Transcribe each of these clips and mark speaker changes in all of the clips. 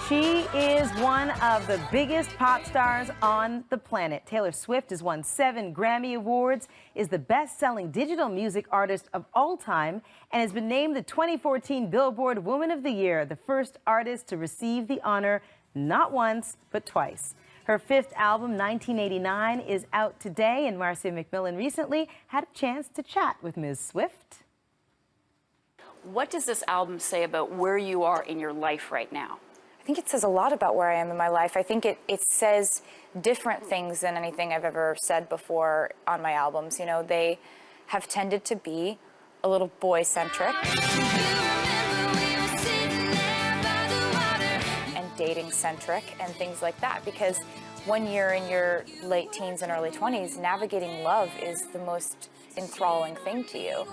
Speaker 1: She is one of the biggest pop stars on the planet. Taylor Swift has won 7 Grammy Awards, is the best-selling digital music artist of all time, and has been named the 2014 Billboard Woman of the Year, the first artist to receive the honor not once, but twice. Her 5th album, 1989, is out today, and Marcia McMillan recently had a chance to chat with Ms. Swift.
Speaker 2: What does this album say about where you are in your life right now?
Speaker 3: I think it says a lot about where I am in my life. I think it says different things than anything I've ever said before on my albums. You know, they have tended to be a little boy-centric and dating-centric and things like that, because when you're in your late teens and early 20s, navigating love is the most enthralling thing to you.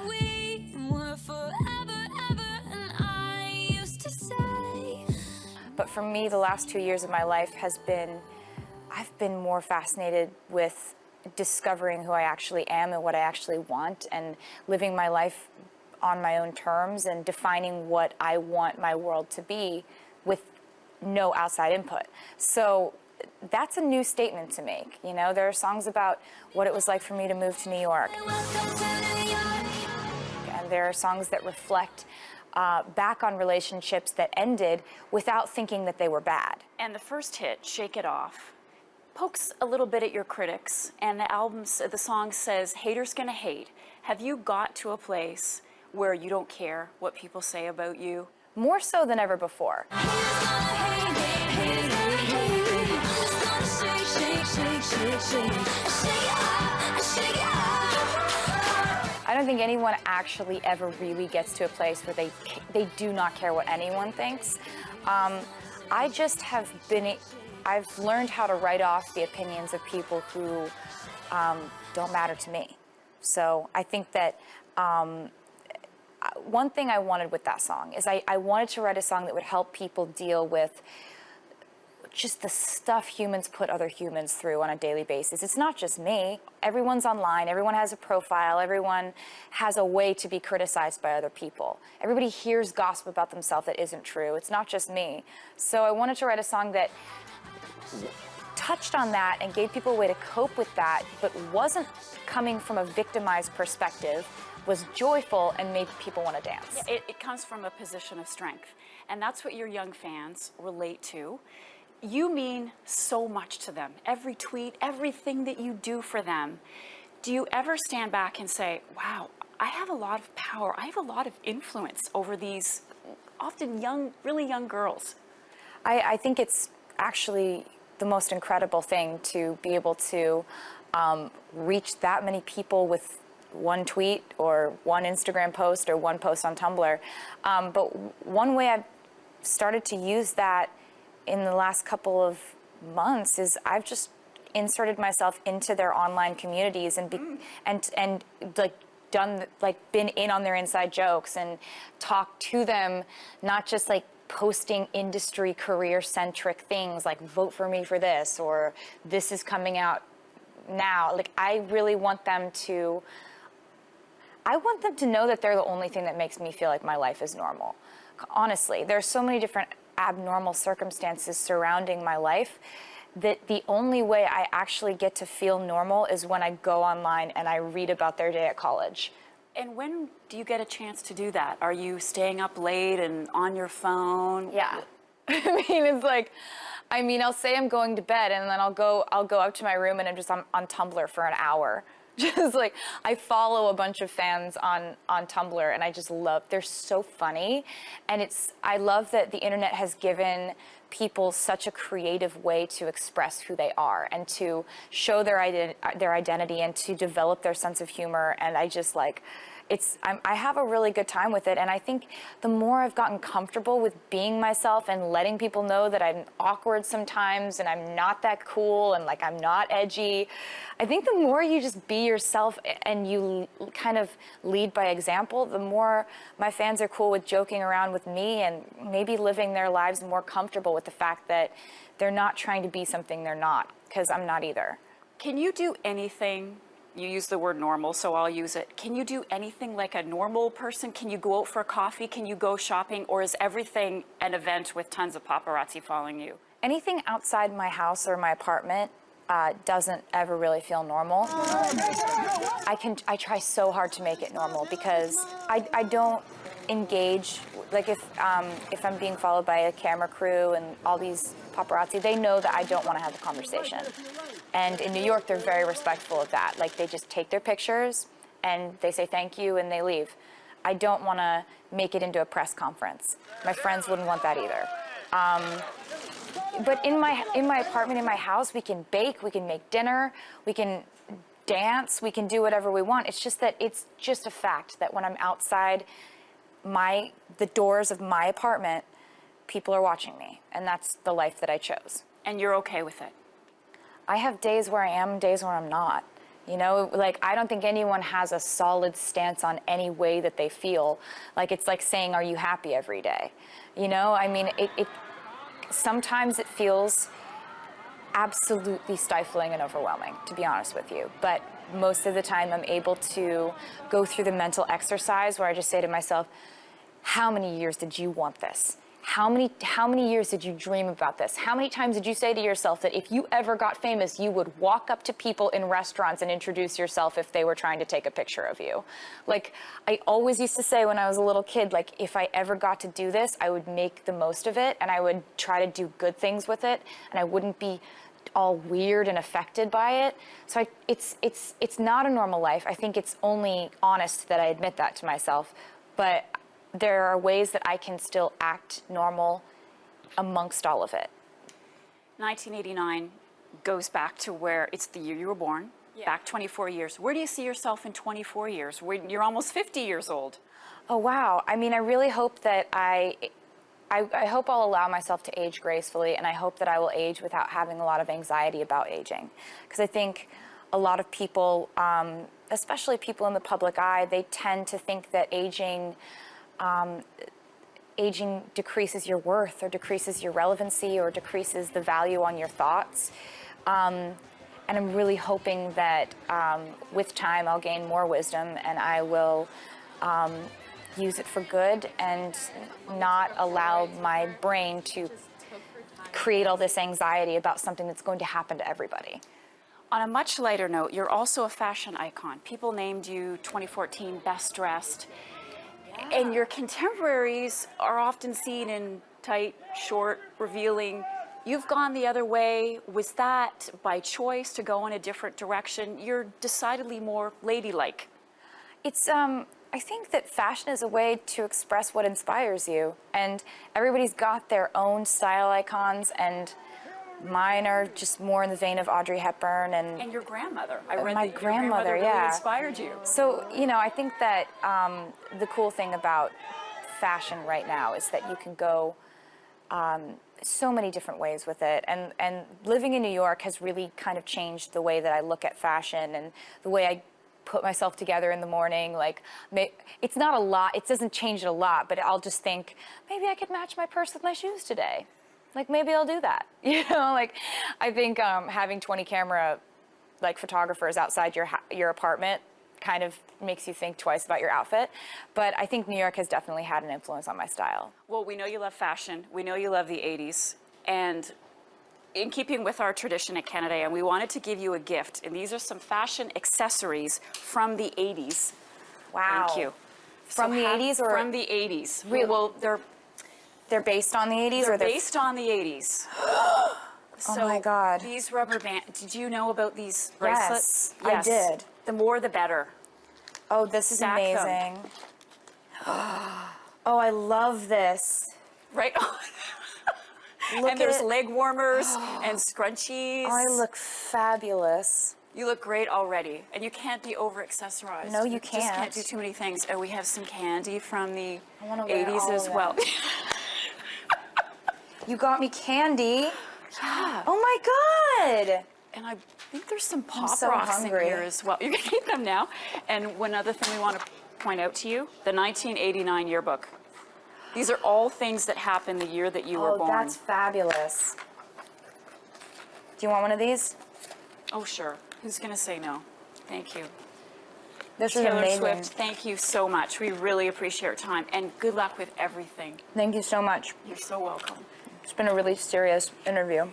Speaker 3: But for me, the last 2 years of my life I've been more fascinated with discovering who I actually am and what I actually want, and living my life on my own terms and defining what I want my world to be with no outside input. So that's a new statement to make. You know, there are songs about what it was like for me to move to New York. And there are songs that reflect back on relationships that ended without thinking that they were bad.
Speaker 2: And the first hit, Shake It Off, pokes a little bit at your critics, and the song says, haters gonna hate. Have you got to a place where you don't care what people say about you?
Speaker 3: More so than ever before. I don't think anyone actually ever really gets to a place where they do not care what anyone thinks. I just I've learned how to write off the opinions of people who don't matter to me. So I think that one thing I wanted with that song is I wanted to write a song that would help people deal with just the stuff humans put other humans through on a daily basis. It's not just me. Everyone's online, everyone has a profile, everyone has a way to be criticized by other people. Everybody hears gossip about themselves that isn't true. It's not just me. So I wanted to write a song that touched on that and gave people a way to cope with that, but wasn't coming from a victimized perspective, was joyful and made people want to dance.
Speaker 2: Yeah, it comes from a position of strength, and that's what your young fans relate to. You mean so much to them. Every tweet, everything that you do for them. Do you ever stand back and say, wow, I have a lot of power, I have a lot of influence over these often young, really young girls?
Speaker 3: I think it's actually the most incredible thing to be able to reach that many people with one tweet or one Instagram post or one post on Tumblr. But one way I've started to use that in the last couple of months is I've just inserted myself into their online communities and been in on their inside jokes and talked to them, not just like posting industry career centric things like vote for me for this or this is coming out now. Like I really want them to know that they're the only thing that makes me feel like my life is normal. Honestly, there's so many different abnormal circumstances surrounding my life that the only way I actually get to feel normal is when I go online and I read about their day at college.
Speaker 2: And when do you get a chance to do that? Are you staying up late and on your phone?
Speaker 3: Yeah. It's like, I'll say I'm going to bed and then I'll go up to my room and I'm just on Tumblr for an hour. Just like, I follow a bunch of fans on Tumblr and I just love, they're so funny. And I love that the internet has given people such a creative way to express who they are and to show their identity and to develop their sense of humor. And I just like, I have a really good time with it, and I think the more I've gotten comfortable with being myself and letting people know that I'm awkward sometimes and I'm not that cool and like I'm not edgy, I think the more you just be yourself and you kind of lead by example, the more my fans are cool with joking around with me and maybe living their lives more comfortable with the fact that they're not trying to be something they're not, because I'm not either.
Speaker 2: Can you do anything you use the word normal, so I'll use it. Can you do anything like a normal person? Can you go out for a coffee? Can you go shopping? Or is everything an event with tons of paparazzi following you?
Speaker 3: Anything outside my house or my apartment doesn't ever really feel normal. I try so hard to make it normal because I don't engage, like if I'm being followed by a camera crew and all these paparazzi, they know that I don't want to have a conversation. And in New York, they're very respectful of that. Like they just take their pictures and they say thank you and they leave. I don't want to make it into a press conference. My friends wouldn't want that either. But in my apartment, in my house, we can bake, we can make dinner, we can dance, we can do whatever we want. It's just that it's just a fact that when I'm outside the doors of my apartment, people are watching me, and that's the life that I chose.
Speaker 2: And you're okay with it?
Speaker 3: I have days where I am and days where I'm not. You know, like I don't think anyone has a solid stance on any way that they feel. Like it's like saying, are you happy every day? You know, I mean, sometimes it feels absolutely stifling and overwhelming, to be honest with you. But most of the time I'm able to go through the mental exercise where I just say to myself, how many years did you want this? How many years did you dream about this? How many times did you say to yourself that if you ever got famous, you would walk up to people in restaurants and introduce yourself if they were trying to take a picture of you? Like, I always used to say when I was a little kid, like, if I ever got to do this, I would make the most of it and I would try to do good things with it and I wouldn't be all weird and affected by it. So it's not a normal life. I think it's only honest that I admit that to myself. But there are ways that I can still act normal amongst all of it.
Speaker 2: 1989 goes back to where it's the year you were born, back 24 years. Where do you see yourself in 24 years? You're almost 50 years old.
Speaker 3: Oh, wow. I mean, I really hope that I hope I'll allow myself to age gracefully, and I hope that I will age without having a lot of anxiety about aging. Because I think a lot of people, especially people in the public eye, they tend to think that aging decreases your worth or decreases your relevancy or decreases the value on your thoughts. And I'm really hoping that with time I'll gain more wisdom and I will use it for good and not allow my brain to create all this anxiety about something that's going to happen to everybody.
Speaker 2: On a much lighter note, you're also a fashion icon. People named you 2014 Best Dressed. And your contemporaries are often seen in tight, short, revealing. You've gone the other way. Was that by choice to go in a different direction? You're decidedly more ladylike.
Speaker 3: It's, I think that fashion is a way to express what inspires you. And everybody's got their own style icons, and mine are just more in the vein of Audrey Hepburn and
Speaker 2: your grandmother. I read
Speaker 3: my
Speaker 2: that your grandmother really
Speaker 3: yeah,
Speaker 2: inspired you.
Speaker 3: So, you know, I think that the cool thing about fashion right now is that you can go so many different ways with it. And living in New York has really kind of changed the way that I look at fashion and the way I put myself together in the morning. Like, it's not a lot, it doesn't change it a lot, but I'll just think, maybe I could match my purse with my shoes today. Like, maybe I'll do that. You know, like, I think having 20 camera, like, photographers outside your apartment kind of makes you think twice about your outfit. But I think New York has definitely had an influence on my style.
Speaker 2: Well, we know you love fashion. We know you love the 80s. And in keeping with our tradition at Canada, and we wanted to give you a gift. And these are some fashion accessories from the 80s.
Speaker 3: Wow.
Speaker 2: Thank you.
Speaker 3: From the 80s or?
Speaker 2: From the 80s.
Speaker 3: Really?
Speaker 2: Well,
Speaker 3: they're based on the 80s?
Speaker 2: They're
Speaker 3: or
Speaker 2: based on the 80s.
Speaker 3: Oh my God.
Speaker 2: These rubber bands, did you know about these bracelets?
Speaker 3: Yes, I did.
Speaker 2: The more the better.
Speaker 3: Oh, this is
Speaker 2: Stack them.
Speaker 3: amazing. Oh, I love this.
Speaker 2: Right on.
Speaker 3: Look
Speaker 2: And there's
Speaker 3: at,
Speaker 2: leg warmers and scrunchies.
Speaker 3: I look fabulous.
Speaker 2: You look great already, and you can't be over-accessorized.
Speaker 3: No, you
Speaker 2: just
Speaker 3: can't.
Speaker 2: can't do too many things. And we have some candy from the
Speaker 3: I wanna wear
Speaker 2: 80s
Speaker 3: all
Speaker 2: as
Speaker 3: of
Speaker 2: well.
Speaker 3: them. You got me candy.
Speaker 2: Yeah.
Speaker 3: Oh my God.
Speaker 2: And I think there's some pop
Speaker 3: so
Speaker 2: rocks
Speaker 3: hungry.
Speaker 2: in here as well. You're gonna eat them now. And one other thing we want to point out to you, the 1989 yearbook. These are all things that happened the year that you were born.
Speaker 3: Oh, that's fabulous. Do you want one of these?
Speaker 2: Oh, sure. Who's gonna say no? Thank you.
Speaker 3: This was
Speaker 2: Taylor
Speaker 3: amazing.
Speaker 2: Swift, thank you so much. We really appreciate your time, and good luck with everything.
Speaker 3: Thank you so much.
Speaker 2: You're so welcome.
Speaker 3: It's been a really serious interview.